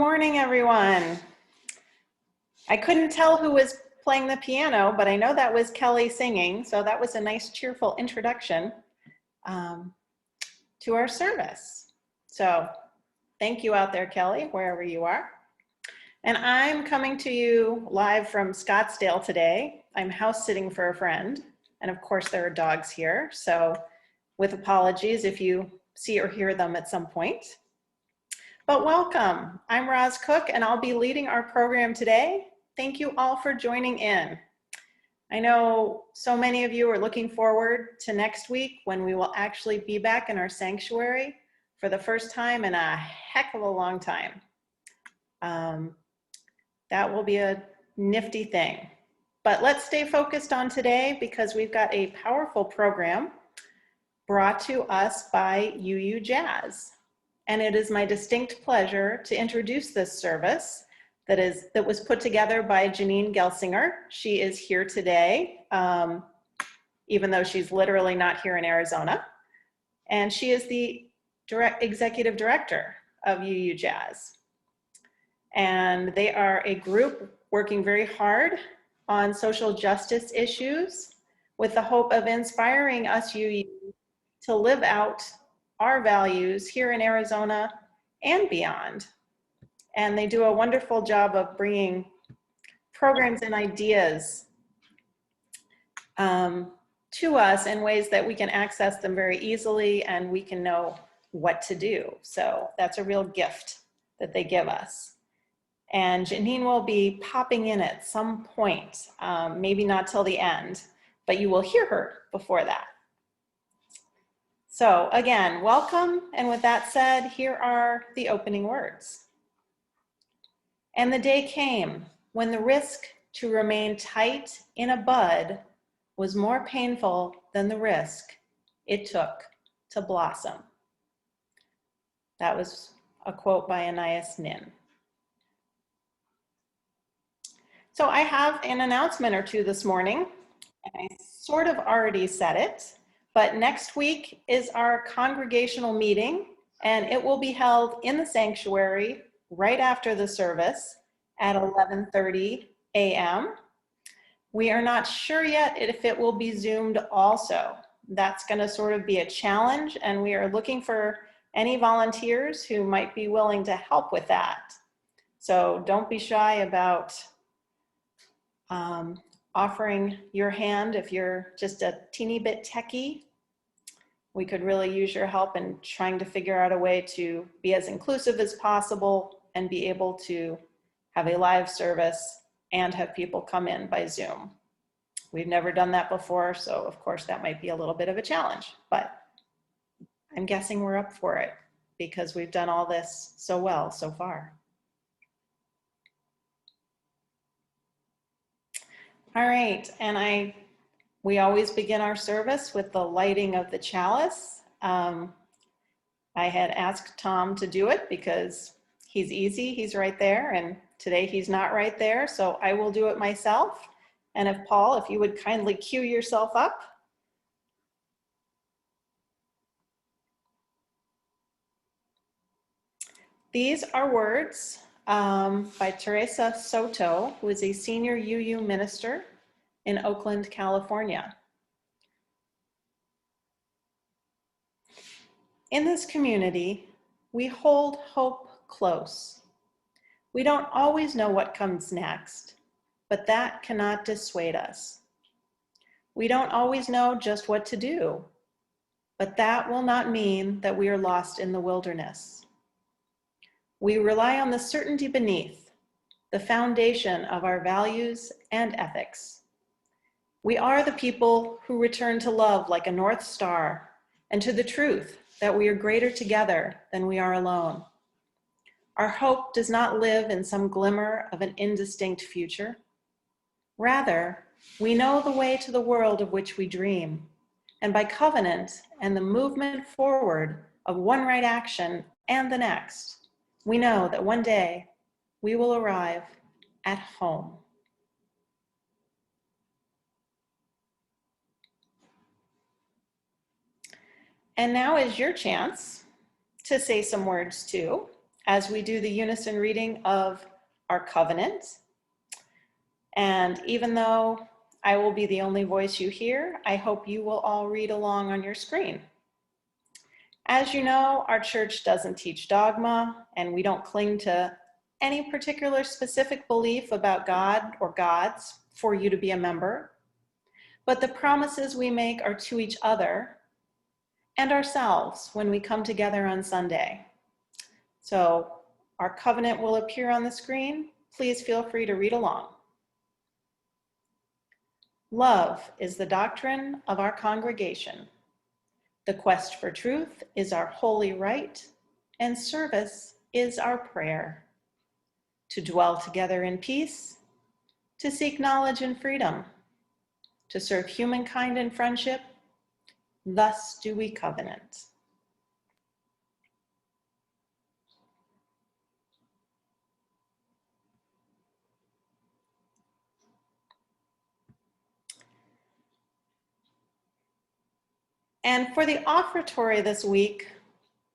morning, everyone. I couldn't tell who was playing the piano, but I know that was Kelly singing, so that was a nice, cheerful introduction to our service. So thank you out there, Kelly, wherever you are. And I'm coming to you live from Scottsdale today. I'm house sitting for a friend, and of course there are dogs here, so with apologies if you see or hear them at some point. But welcome, I'm Roz Cook and I'll be leading our program today. Thank you all for joining in. I know so many of you are looking forward to next week when we will actually be back in our sanctuary for the first time in a heck of a long time. That will be a nifty thing. But let's stay focused on today because we've got a powerful program brought to us by UUJAZ. And it is my distinct pleasure to introduce this service that was put together by Janine Gelsinger. She is here today, even though she's literally not here in Arizona. And she is the executive director of UUJAZ. And they are a group working very hard on social justice issues with the hope of inspiring us UU to live out our values here in Arizona and beyond. And they do a wonderful job of bringing programs and ideas to us in ways that we can access them very easily and we can know what to do. So that's a real gift that they give us. And Janine will be popping in at some point, maybe not till the end, but you will hear her before that. So again, welcome. And with that said, here are the opening words. And the day came when the risk to remain tight in a bud was more painful than the risk it took to blossom. That was a quote by Anais Nin. So I have an announcement or two this morning, and I sort of already said it, but next week is our congregational meeting, and it will be held in the sanctuary right after the service at 11:30 a.m. We are not sure yet if it will be Zoomed also. That's going to sort of be a challenge, and we are looking for any volunteers who might be willing to help with that. So don't be shy about offering your hand if you're just a teeny bit techie. We could really use your help in trying to figure out a way to be as inclusive as possible and be able to have a live service and have people come in by Zoom. We've never done that before, so of course that might be a little bit of a challenge, but I'm guessing we're up for it because we've done all this so well so far. All right, and we always begin our service with the lighting of the chalice. I had asked Tom to do it because he's easy, he's right there, and today he's not right there, so I will do it myself. And if Paul, if you would kindly cue yourself up. These are words by Teresa Soto, who is a senior UU minister in Oakland, California. In this community, we hold hope close. We don't always know what comes next, but that cannot dissuade us. We don't always know just what to do, but that will not mean that we are lost in the wilderness. We rely on the certainty beneath, the foundation of our values and ethics. We are the people who return to love like a North Star and to the truth that we are greater together than we are alone. Our hope does not live in some glimmer of an indistinct future. Rather, we know the way to the world of which we dream, and by covenant and the movement forward of one right action and the next, we know that one day we will arrive at home. And now is your chance to say some words too. as we do the unison reading of our covenant. And even though I will be the only voice you hear, I hope you will all read along on your screen. As you know, our church doesn't teach dogma, and we don't cling to any particular specific belief about God or gods for you to be a member. But the promises we make are to each other and ourselves when we come together on Sunday. So our covenant will appear on the screen. Please feel free to read along. Love is the doctrine of our congregation. The quest for truth is our holy right, and service is our prayer. To dwell together in peace, to seek knowledge and freedom, to serve humankind in friendship, thus do we covenant. And for the offertory this week,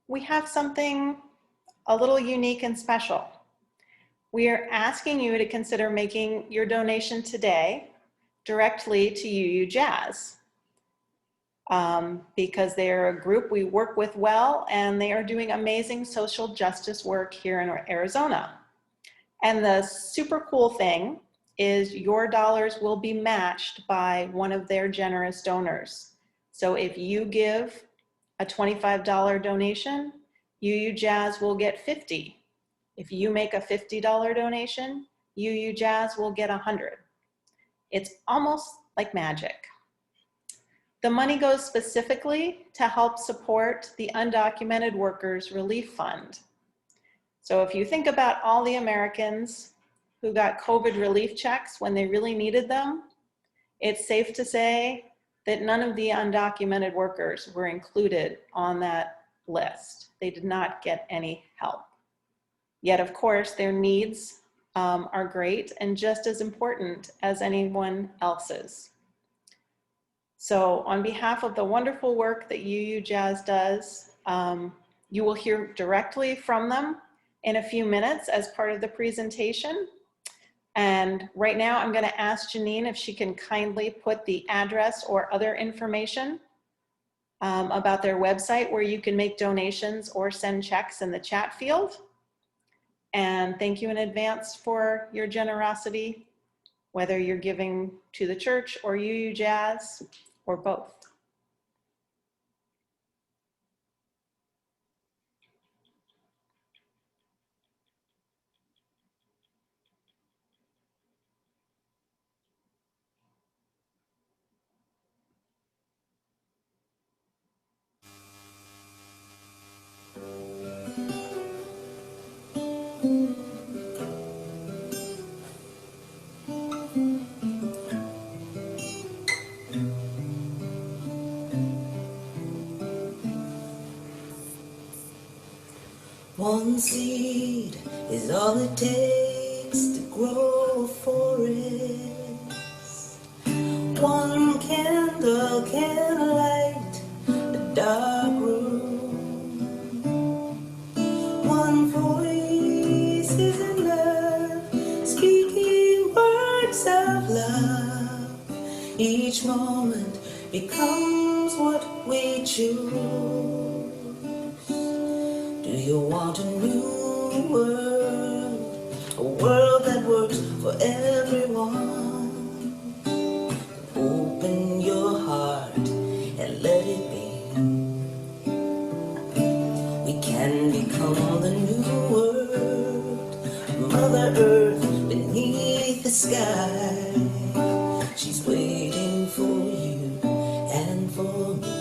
we have something a little unique and special. We are asking you to consider making your donation today directly to UUJAZ because they are a group we work with well, and they are doing amazing social justice work here in Arizona. And the super cool thing is your dollars will be matched by one of their generous donors. So if you give a $25 donation, UUJAZ will get 50. If you make a $50 donation, UUJAZ will get 100. It's almost like magic. The money goes specifically to help support the Undocumented Workers Relief Fund. So if you think about all the Americans who got COVID relief checks when they really needed them, it's safe to say that none of the undocumented workers were included on that list. They did not get any help. Yet, of course, their needs are great and just as important as anyone else's. So on behalf of the wonderful work that UUJAZ does, you will hear directly from them in a few minutes as part of the presentation. And right now I'm going to ask Janine if she can kindly put the address or other information about their website where you can make donations or send checks in the chat field. And thank you in advance for your generosity, whether you're giving to the church or UUJAZ or both. One seed is all it takes to grow a forest. One candle can light a dark room. One voice is enough, speaking words of love. Each moment becomes what we choose. Do you want a new world? A world that works for everyone? Open your heart and let it be. We can become the new world. Mother Earth beneath the sky. She's waiting for you and for me.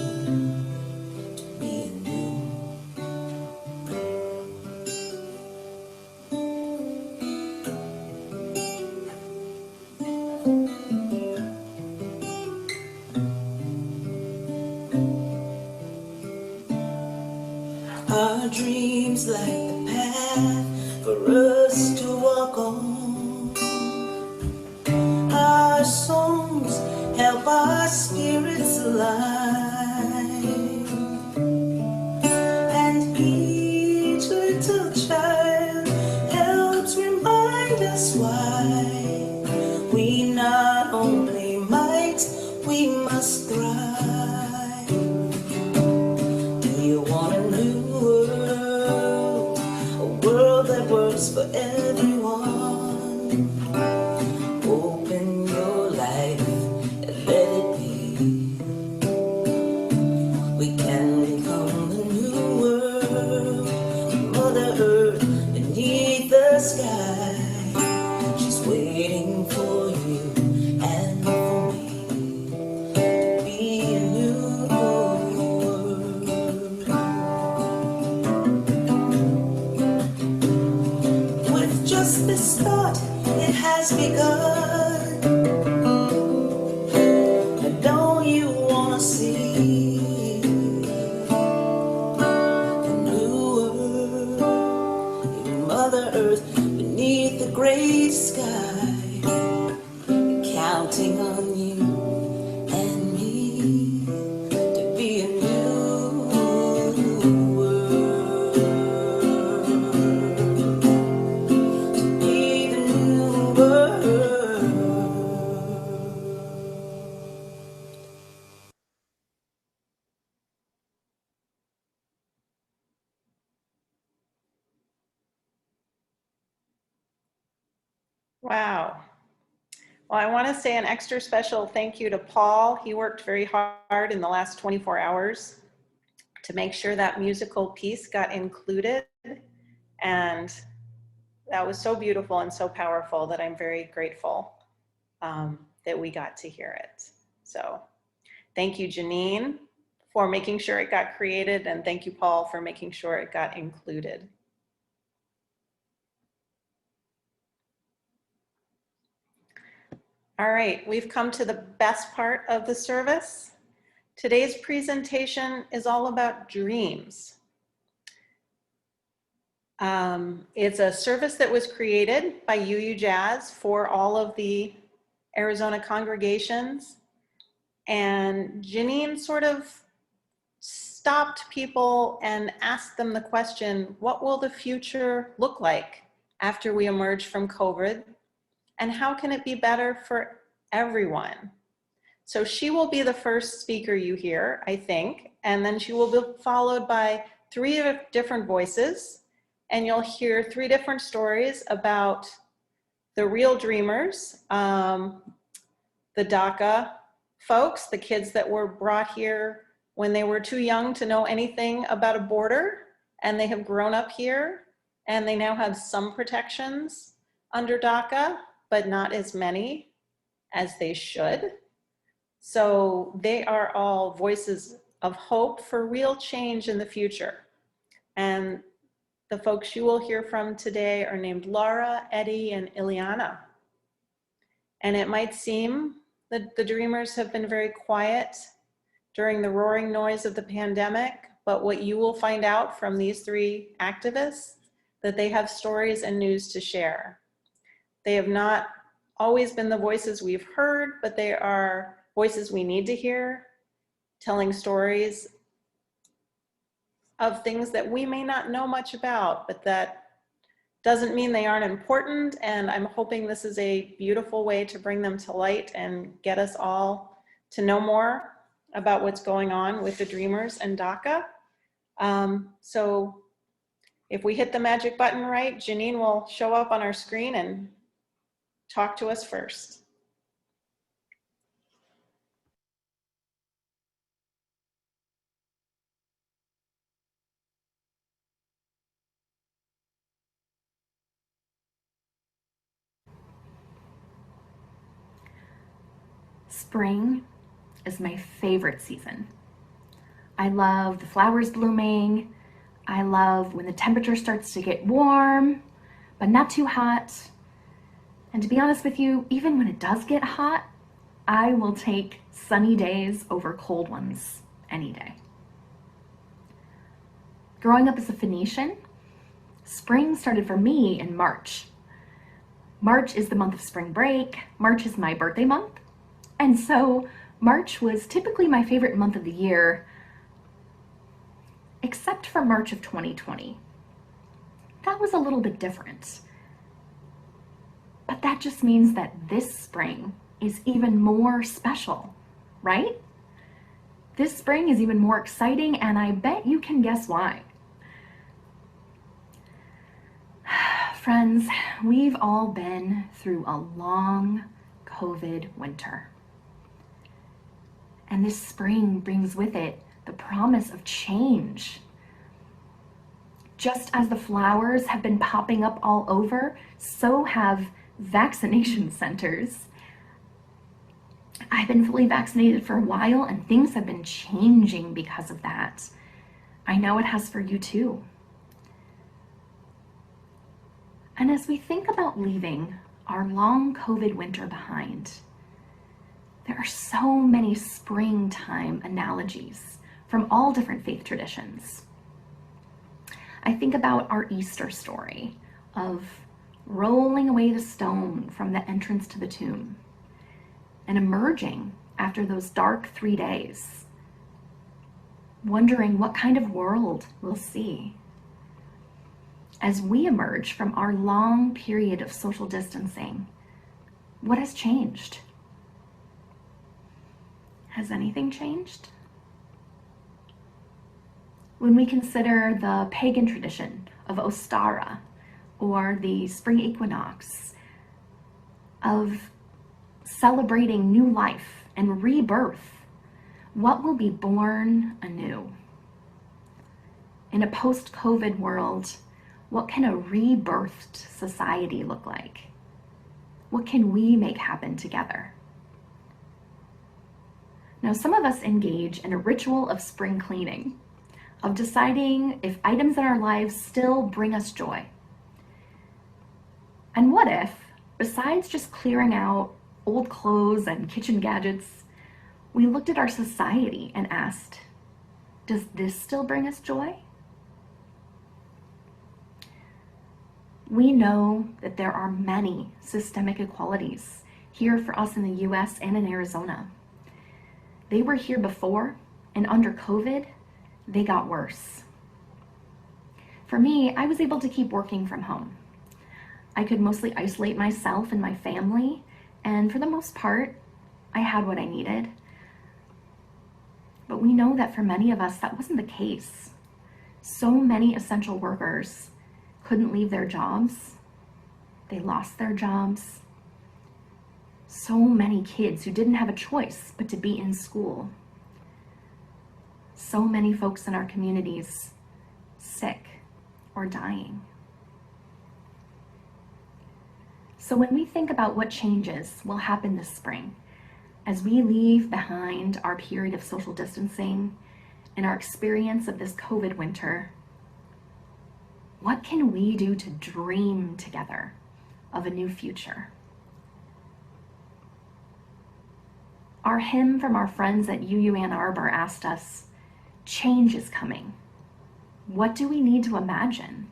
Our dreams light the path for us to walk on. Our songs help our spirits align. And each little child that's why we not only might, we must thrive. Do you want a new world? A world that works for everyone? Open your life and let it be. We can become the new world. Mother Earth beneath the sky, she's waiting for you and for me to be a new world. With just this thought, it has begun. And don't you wanna see a new world in Mother Earth beneath the great sky, counting on you and me to be a new world, to be the new world. Wow. Well, I want to say an extra special thank you to Paul. He worked very hard in the last 24 hours to make sure that musical piece got included. And that was so beautiful and so powerful that I'm very grateful that we got to hear it. So thank you, Janine, for making sure it got created. And thank you, Paul, for making sure it got included. All right, we've come to the best part of the service. Today's presentation is all about dreams. It's a service that was created by UUJAZ for all of the Arizona congregations. And Janine sort of stopped people and asked them the question, what will the future look like after we emerge from COVID? And how can it be better for everyone? So she will be the first speaker you hear, I think, and then she will be followed by 3 different voices, and you'll hear 3 different stories about the real dreamers, the DACA folks, the kids that were brought here when they were too young to know anything about a border, and they have grown up here, and they now have some protections under DACA, but not as many as they should. So they are all voices of hope for real change in the future. And the folks you will hear from today are named Laura, Eddie, and Ileana. And it might seem that the dreamers have been very quiet during the roaring noise of the pandemic, but what you will find out from these 3 activists, that they have stories and news to share. They have not always been the voices we've heard, but they are voices we need to hear, telling stories of things that we may not know much about, but that doesn't mean they aren't important. And I'm hoping this is a beautiful way to bring them to light and get us all to know more about what's going on with the Dreamers and DACA. So if we hit the magic button right, Janine will show up on our screen and talk to us first. Spring is my favorite season. I love the flowers blooming. I love when the temperature starts to get warm, but not too hot. And to be honest with you, even when it does get hot, I will take sunny days over cold ones any day. Growing up as a Phoenician, spring started for me in March. March is the month of spring break. March is my birthday month. And so March was typically my favorite month of the year, except for March of 2020. That was a little bit different. that just means that this spring is even more special, right? This spring is even more exciting, and I bet you can guess why. Friends, we've all been through a long COVID winter. And this spring brings with it the promise of change. Just as the flowers have been popping up all over, so have vaccination centers. I've been fully vaccinated for a while, and things have been changing because of that. I know it has for you too. And as we think about leaving our long COVID winter behind, there are so many springtime analogies from all different faith traditions. I think about our Easter story of rolling away the stone from the entrance to the tomb and emerging after those dark 3 days, wondering what kind of world we'll see. As we emerge from our long period of social distancing, what has changed? Has anything changed? When we consider the pagan tradition of Ostara or the spring equinox, of celebrating new life and rebirth, what will be born anew? In a post-COVID world, what can a rebirthed society look like? What can we make happen together? Now, some of us engage in a ritual of spring cleaning, of deciding if items in our lives still bring us joy. And what if, besides just clearing out old clothes and kitchen gadgets, we looked at our society and asked, does this still bring us joy? We know that there are many systemic inequalities here for us in the US and in Arizona. They were here before, and under COVID, they got worse. For me, I was able to keep working from home. I could mostly isolate myself and my family, and for the most part, I had what I needed. But we know that for many of us, that wasn't the case. So many essential workers couldn't leave their jobs. They lost their jobs. So many kids who didn't have a choice but to be in school. So many folks in our communities sick or dying. So when we think about what changes will happen this spring, as we leave behind our period of social distancing and our experience of this COVID winter, what can we do to dream together of a new future? Our hymn from our friends at UU Ann Arbor asked us, change is coming. What do we need to imagine?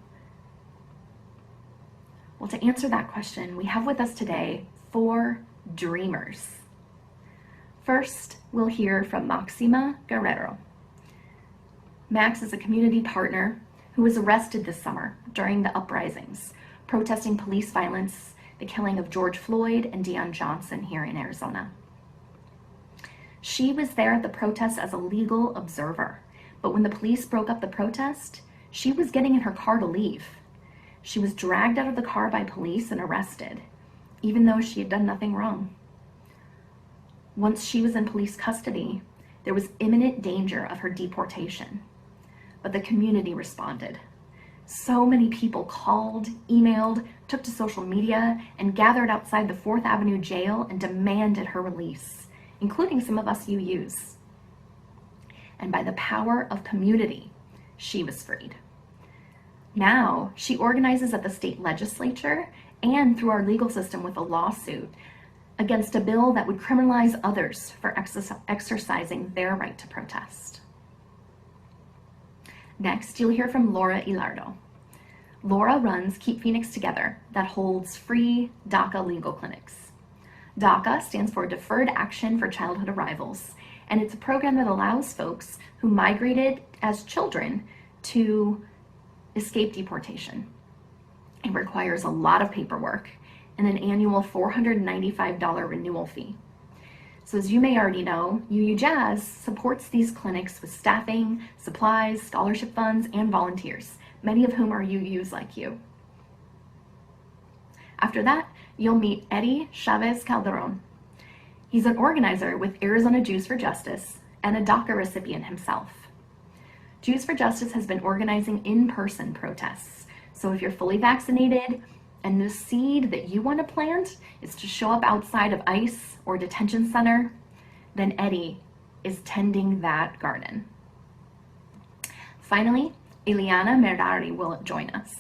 Well, to answer that question, we have with us today 4 dreamers. First, we'll hear from Maxima Guerrero. Max is a community partner who was arrested this summer during the uprisings, protesting police violence, the killing of George Floyd and Deion Johnson here in Arizona. She was there at the protest as a legal observer, but when the police broke up the protest, she was getting in her car to leave. She was dragged out of the car by police and arrested, even though she had done nothing wrong. Once she was in police custody, there was imminent danger of her deportation. But the community responded. So many people called, emailed, took to social media, and gathered outside the 4th Avenue jail and demanded her release, including some of us UUs. And by the power of community, she was freed. Now, she organizes at the state legislature and through our legal system with a lawsuit against a bill that would criminalize others for exercising their right to protest. Next, you'll hear from Laura Ilardo. Laura runs Keep Phoenix Together that holds free DACA legal clinics. DACA stands for Deferred Action for Childhood Arrivals, and it's a program that allows folks who migrated as children to escape deportation. It requires a lot of paperwork, and an annual $495 renewal fee. So as you may already know, UUJAZ supports these clinics with staffing, supplies, scholarship funds, and volunteers, many of whom are UUs like you. After that, you'll meet Eddie Chavez Calderon. He's an organizer with Arizona Jews for Justice and a DACA recipient himself. Jews for Justice has been organizing in-person protests. So if you're fully vaccinated and the seed that you want to plant is to show up outside of ICE or detention center, then Eddie is tending that garden. Finally, Ileana Merari will join us.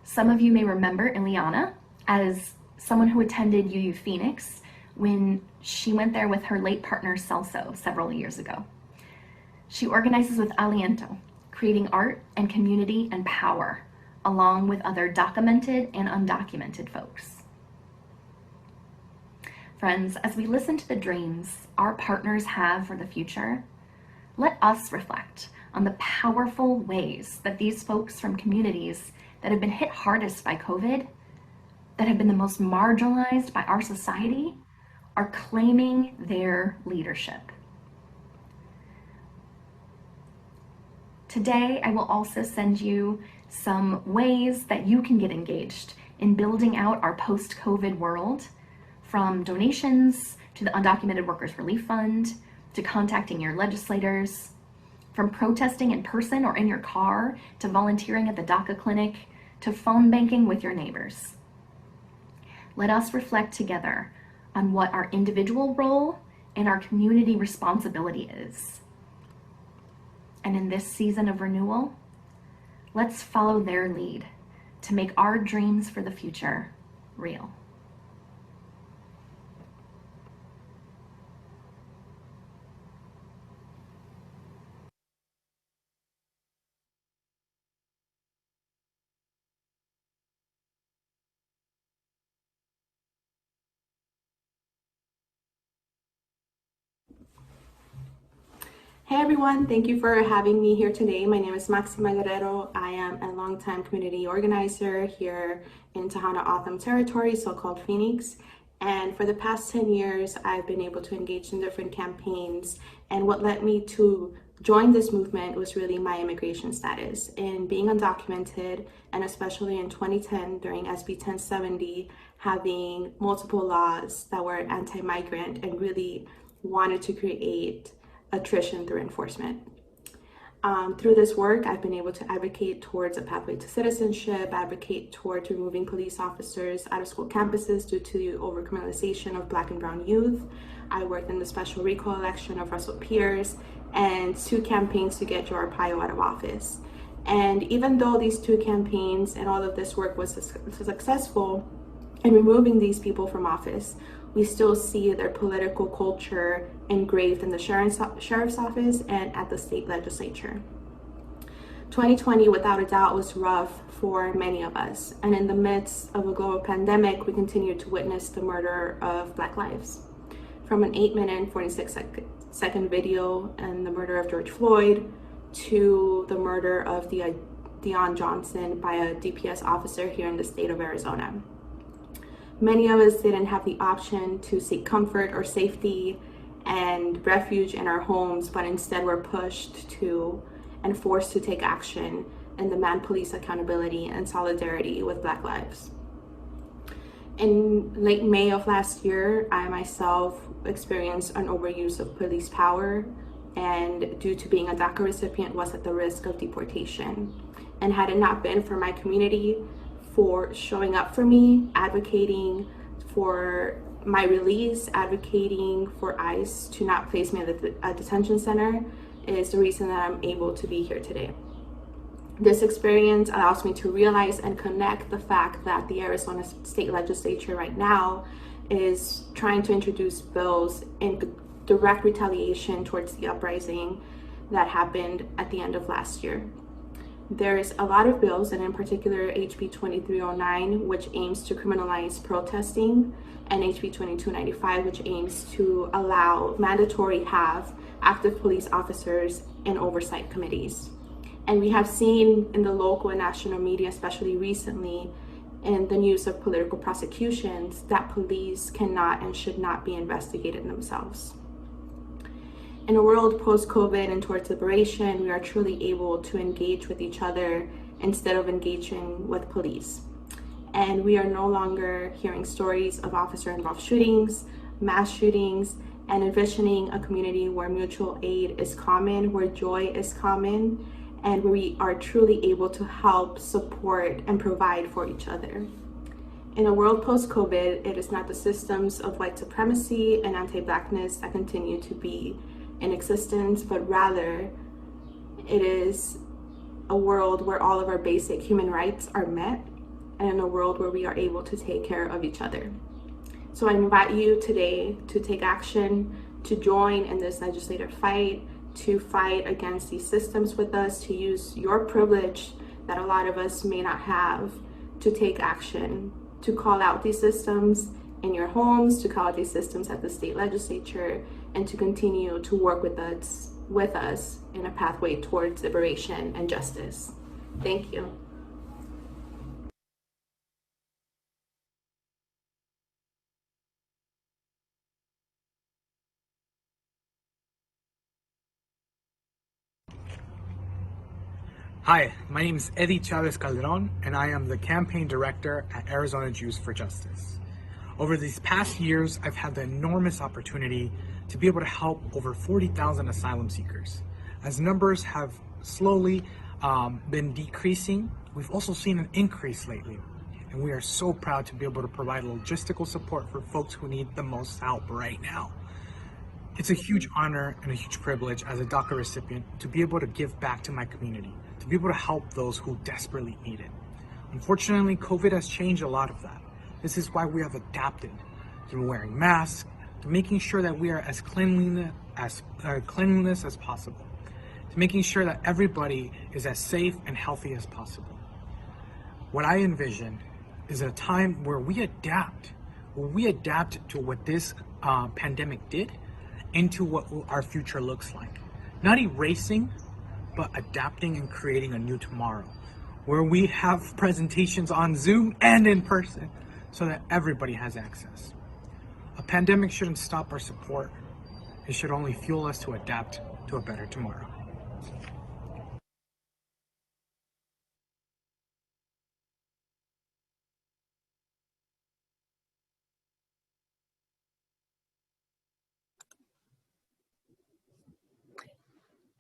Some of you may remember Ileana as someone who attended UU Phoenix when she went there with her late partner Celso several years ago. She organizes with Aliento, creating art and community and power, along with other documented and undocumented folks. Friends, as we listen to the dreams our partners have for the future, let us reflect on the powerful ways that these folks from communities that have been hit hardest by COVID, that have been the most marginalized by our society, are claiming their leadership. Today, I will also send you some ways that you can get engaged in building out our post-COVID world, from donations to the Undocumented Workers Relief Fund, to contacting your legislators, from protesting in person or in your car, to volunteering at the DACA clinic, to phone banking with your neighbors. Let us reflect together on what our individual role and our community responsibility is. And in this season of renewal, let's follow their lead to make our dreams for the future real. Hey everyone, thank you for having me here today. My name is Maxima Guerrero. I am a longtime community organizer here in Tohono O'odham territory, so-called Phoenix. And for the past 10 years, I've been able to engage in different campaigns. And what led me to join this movement was really my immigration status. And being undocumented, and especially in 2010 during SB 1070, having multiple laws that were anti-migrant and really wanted to create attrition through enforcement. Through this work, I've been able to advocate towards a pathway to citizenship, advocate towards removing police officers out of school campuses due to the overcriminalization of Black and brown youth. I worked in the special recall election of Russell Pierce and 2 campaigns to get Joe Arpaio out of office. And even though these 2 campaigns and all of this work was successful in removing these people from office, we still see their political culture engraved in the sheriff's office and at the state legislature. 2020, without a doubt, was rough for many of us. And in the midst of a global pandemic, we continue to witness the murder of Black lives. From an 8-minute and 46-second video and the murder of George Floyd, to the murder of Deon Johnson by a DPS officer here in the state of Arizona. Many of us didn't have the option to seek comfort or safety and refuge in our homes, but instead were pushed to and forced to take action and demand police accountability and solidarity with Black lives. In late May of last year, I myself experienced an overuse of police power, and due to being a DACA recipient, was at the risk of deportation. And had it not been for my community for showing up for me, advocating for my release, advocating for ICE to not place me at a detention center, is the reason that I'm able to be here today. This experience allows me to realize and connect the fact that the Arizona State Legislature right now is trying to introduce bills in direct retaliation towards the uprising that happened at the end of last year. There's a lot of bills, and in particular HB 2309, which aims to criminalize protesting, and HB 2295, which aims to allow mandatory have active police officers in oversight committees. And we have seen in the local and national media, especially recently, and the use of political prosecutions that police cannot and should not be investigated themselves. In a world post-COVID and towards liberation, we are truly able to engage with each other instead of engaging with police. And we are no longer hearing stories of officer-involved shootings, mass shootings, and envisioning a community where mutual aid is common, where joy is common, and where we are truly able to help, support, and provide for each other. In a world post-COVID, it is not the systems of white supremacy and anti-Blackness that continue to be in existence, but rather it is a world where all of our basic human rights are met, and in a world where we are able to take care of each other. So I invite you today to take action, to join in this legislative fight, to fight against these systems with us, to use your privilege that a lot of us may not have, to take action, to call out these systems in your homes, to call out these systems at the state legislature, and to continue to work with us in a pathway towards liberation and justice. Thank you. Hi, my name is Eddie Chavez Calderon, and I am the campaign director at Arizona Jews for Justice. Over these past years, I've had the enormous opportunity to be able to help over 40,000 asylum seekers. As numbers have slowly been decreasing, we've also seen an increase lately, and we are so proud to be able to provide logistical support for folks who need the most help right now. It's a huge honor and a huge privilege as a DACA recipient to be able to give back to my community, to be able to help those who desperately need it. Unfortunately, COVID has changed a lot of that. This is why we have adapted to wearing masks, to making sure that we are as cleanliness as possible, to making sure that everybody is as safe and healthy as possible. What I envision is a time where we adapt to what this pandemic did into what our future looks like. Not erasing, but adapting and creating a new tomorrow, where we have presentations on Zoom and in person so that everybody has access. A pandemic shouldn't stop our support. It should only fuel us to adapt to a better tomorrow.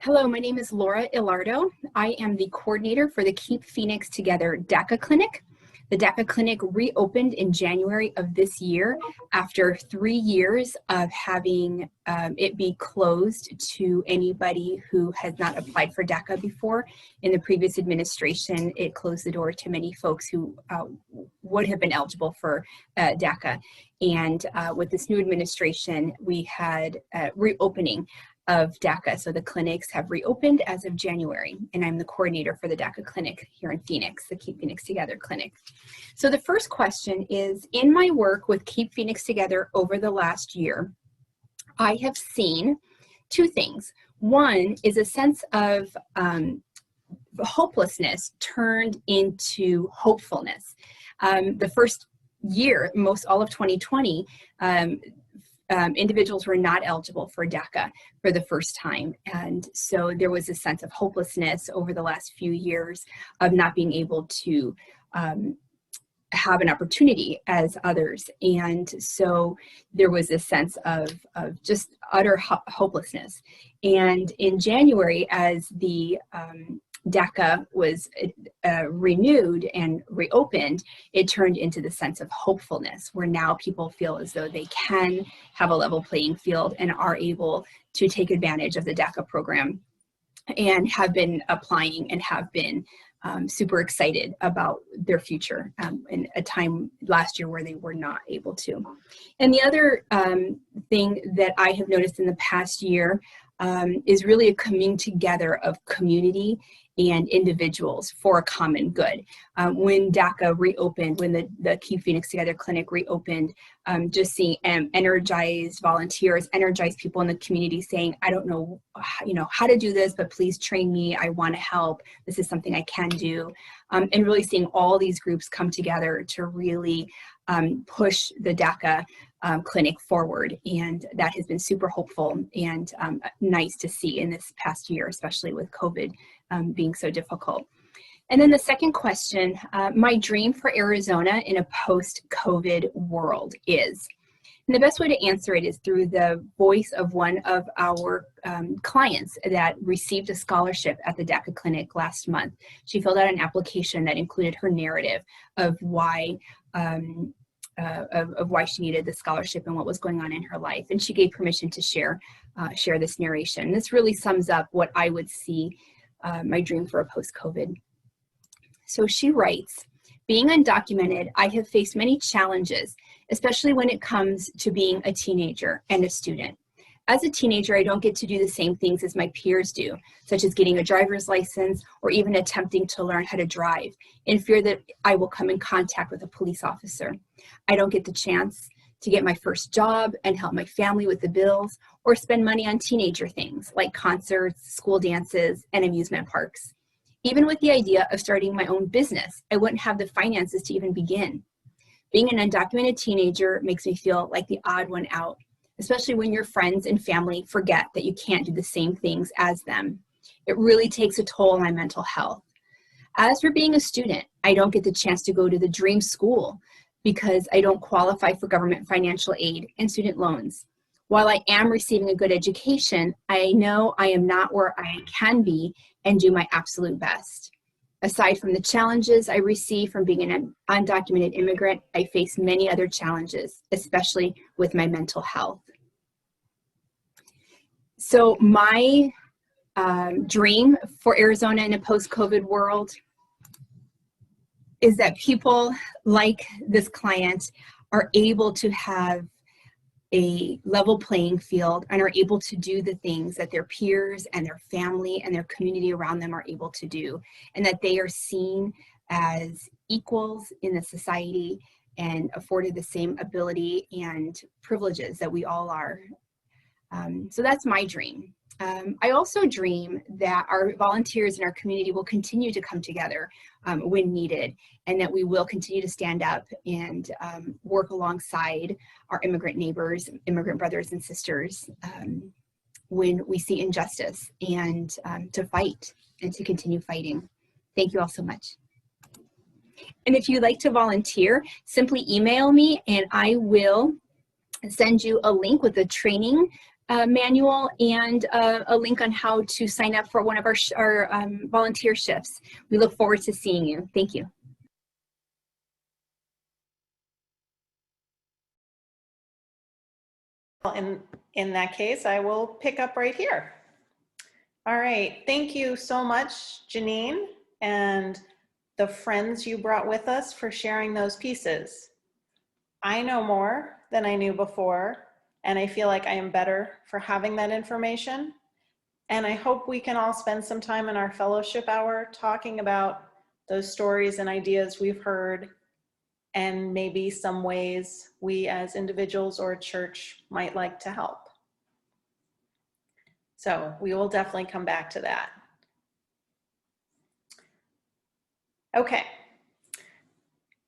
Hello, my name is Laura Ilardo. I am the coordinator for the Keep Phoenix Together DACA Clinic. The DACA Clinic reopened in January of this year after 3 years of having it be closed to anybody who has not applied for DACA before. In the previous administration, it closed the door to many folks who would have been eligible for DACA. And with this new administration, we had reopening of DACA. So the clinics have reopened as of January, and I'm the coordinator for the DACA clinic here in Phoenix, the Keep Phoenix Together clinic. So the first question is, in my work with Keep Phoenix Together over the last year, I have seen two things. One is a sense of hopelessness turned into hopefulness. The first year, all of 2020, individuals were not eligible for DACA for the first time. And so there was a sense of hopelessness over the last few years of not being able to have an opportunity as others. And so there was a sense of just utter hopelessness. And in January, as the DACA was renewed and reopened, it turned into the sense of hopefulness, where now people feel as though they can have a level playing field and are able to take advantage of the DACA program, and have been applying and have been super excited about their future in a time last year where they were not able to. And the other thing that I have noticed in the past year is really a coming together of community and individuals for a common good. When DACA reopened, when the Keep Phoenix Together Clinic reopened, just seeing energized volunteers, energized people in the community saying, I don't know, how to do this, but please train me. I want to help. This is something I can do. And really seeing all these groups come together to really push the DACA clinic forward. And that has been super hopeful and nice to see in this past year, especially with COVID being so difficult. And then the second question, my dream for Arizona in a post-COVID world is, and the best way to answer it is through the voice of one of our clients that received a scholarship at the DACA clinic last month. She filled out an application that included her narrative of why of why she needed the scholarship and what was going on in her life. And she gave permission to share this narration. This really sums up what I would see my dream for a post-COVID. So she writes, being undocumented, I have faced many challenges, especially when it comes to being a teenager and a student. As a teenager, I don't get to do the same things as my peers do, such as getting a driver's license or even attempting to learn how to drive, in fear that I will come in contact with a police officer. I don't get the chance to get my first job and help my family with the bills or spend money on teenager things like concerts, school dances, and amusement parks. Even with the idea of starting my own business, I wouldn't have the finances to even begin. Being an undocumented teenager makes me feel like the odd one out, especially when your friends and family forget that you can't do the same things as them. It really takes a toll on my mental health. As for being a student, I don't get the chance to go to the dream school because I don't qualify for government financial aid and student loans. While I am receiving a good education, I know I am not where I can be and do my absolute best. Aside from the challenges I receive from being an undocumented immigrant, I face many other challenges, especially with my mental health. So my dream for Arizona in a post-COVID world is that people like this client are able to have a level playing field and are able to do the things that their peers and their family and their community around them are able to do, and that they are seen as equals in the society and afforded the same ability and privileges that we all are. So that's my dream. I also dream that our volunteers in our community will continue to come together when needed, and that we will continue to stand up and work alongside our immigrant neighbors, immigrant brothers and sisters when we see injustice, and to fight and to continue fighting. Thank you all so much. And if you'd like to volunteer, simply email me and I will send you a link with a training manual and a link on how to sign up for one of our volunteer shifts. We look forward to seeing you. Thank you. In that case, I will pick up right here. All right, thank you so much, Janine, and the friends you brought with us for sharing those pieces. I know more than I knew before, and I feel like I am better for having that information. And I hope we can all spend some time in our fellowship hour talking about those stories and ideas we've heard, and maybe some ways we as individuals or a church might like to help. So we will definitely come back to that. Okay.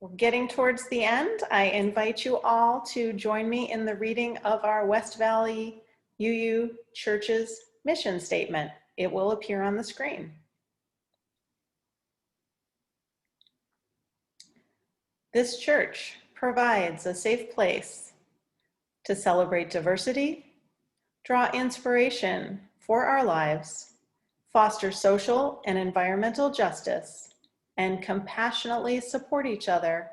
We're getting towards the end. I invite you all to join me in the reading of our West Valley UU Church's mission statement. It will appear on the screen. This church provides a safe place to celebrate diversity, draw inspiration for our lives, foster social and environmental justice, and compassionately support each other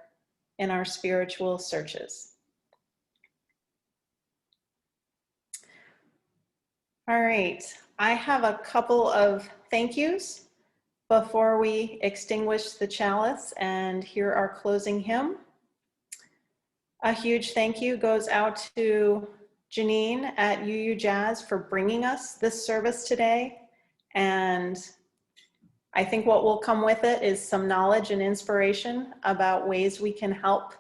in our spiritual searches. All right, I have a couple of thank yous before we extinguish the chalice and hear our closing hymn. A huge thank you goes out to Janine at UUJAZ for bringing us this service today, and I think what will come with it is some knowledge and inspiration about ways we can help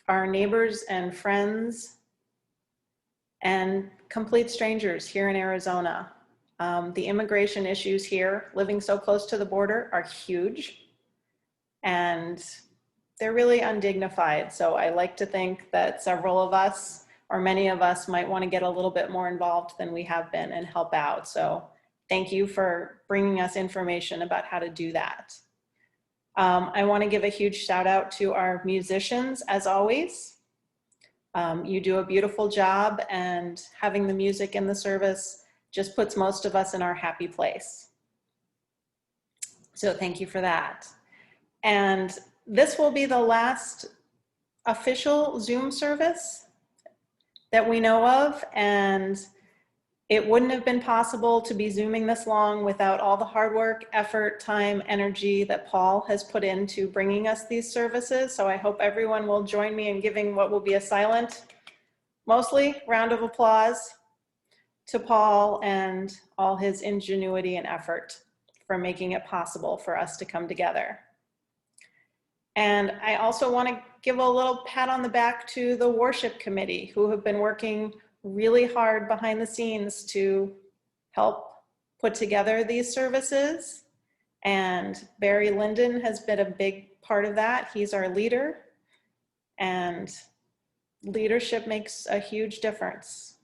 our neighbors and friends and complete strangers here in Arizona. The immigration issues here, living so close to the border, are huge, and they're really undignified. So I like to think that several of us, or many of us, might want to get a little bit more involved than we have been and help out. So thank you for bringing us information about how to do that. I want to give a huge shout out to our musicians, as always. You do a beautiful job, and having the music in the service just puts most of us in our happy place. So thank you for that. And this will be the last official Zoom service that we know of, and it wouldn't have been possible to be Zooming this long without all the hard work, effort, time, energy that Paul has put into bringing us these services. So I hope everyone will join me in giving what will be a silent, mostly round of applause to Paul and all his ingenuity and effort for making it possible for us to come together. And I also want to give a little pat on the back to the worship committee, who have been working really hard behind the scenes to help put together these services. And Barry Linden has been a big part of that. He's our leader, and leadership makes a huge difference.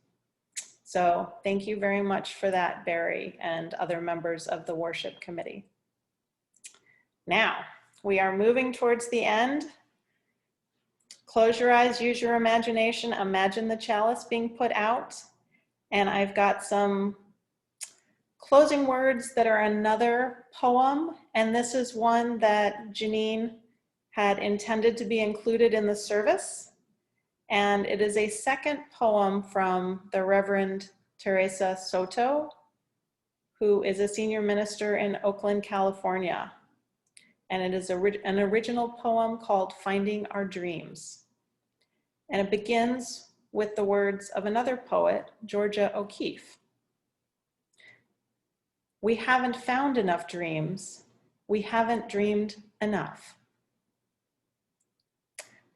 So thank you very much for that, Barry, and other members of the worship committee. Now, we are moving towards the end. Close your eyes, use your imagination, imagine the chalice being put out. And I've got some closing words that are another poem. And this is one that Janine had intended to be included in the service. And it is a second poem from the Reverend Teresa Soto, who is a senior minister in Oakland, California. And it is an original poem called Finding Our Dreams. And it begins with the words of another poet, Georgia O'Keeffe. We haven't found enough dreams. We haven't dreamed enough.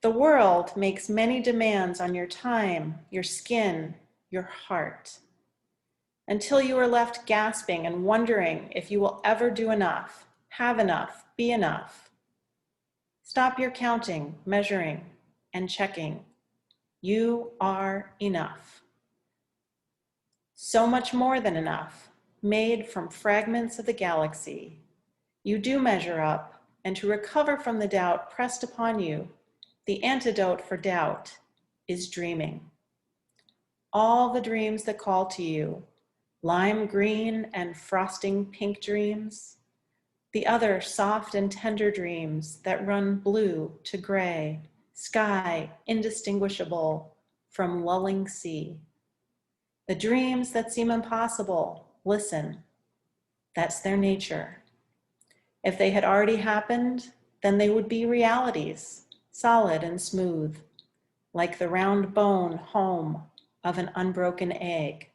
The world makes many demands on your time, your skin, your heart, until you are left gasping and wondering if you will ever do enough, have enough, be enough. Stop your counting, measuring, and checking. You are enough. So much more than enough, made from fragments of the galaxy. You do measure up, and to recover from the doubt pressed upon you, the antidote for doubt is dreaming. All the dreams that call to you, lime green and frosting pink dreams, the other soft and tender dreams that run blue to gray, sky indistinguishable from lulling sea. The dreams that seem impossible, listen, that's their nature. If they had already happened, then they would be realities, solid and smooth, like the round bone home of an unbroken egg.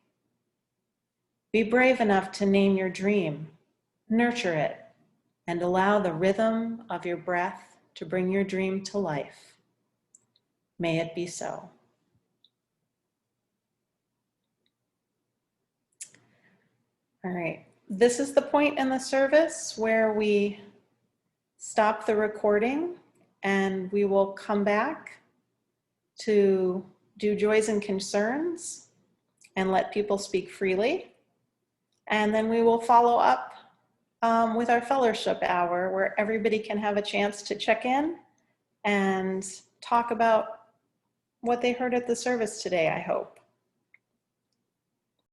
Be brave enough to name your dream, nurture it, and allow the rhythm of your breath to bring your dream to life. May it be so. All right, this is the point in the service where we stop the recording, and we will come back to do joys and concerns and let people speak freely. And then we will follow up with our fellowship hour, where everybody can have a chance to check in and talk about what they heard at the service today, I hope.